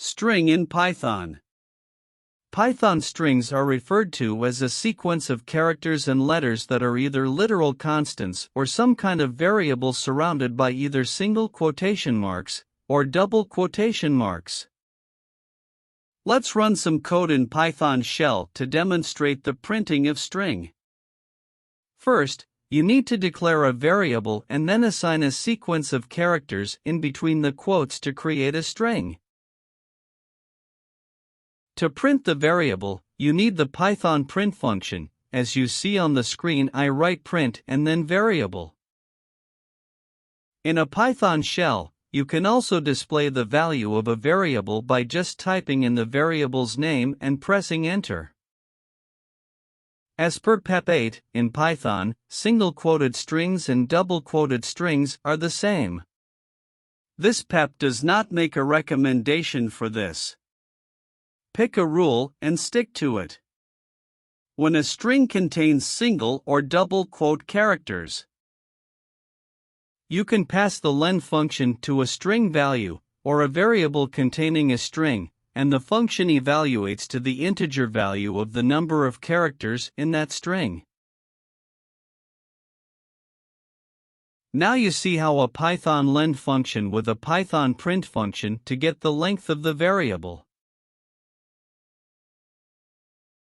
String in Python. Python strings are referred to as a sequence of characters and letters that are either literal constants or some kind of variable surrounded by either single quotation marks or double quotation marks. Let's run some code in Python shell to demonstrate the printing of string. First, you need to declare a variable and then assign a sequence of characters in between the quotes to create a string. To print the variable, you need the Python print function. As you see on the screen, I write print and then variable. In a Python shell, you can also display the value of a variable by just typing in the variable's name and pressing enter. As per PEP 8, in Python, single-quoted strings and double-quoted strings are the same. This PEP does not make a recommendation for this. Pick a rule and stick to it. When a string contains single or double quote characters, you can pass the len function to a string value, or a variable containing a string, and the function evaluates to the integer value of the number of characters in that string. Now you see how a Python len function with a Python print function to get the length of the variable.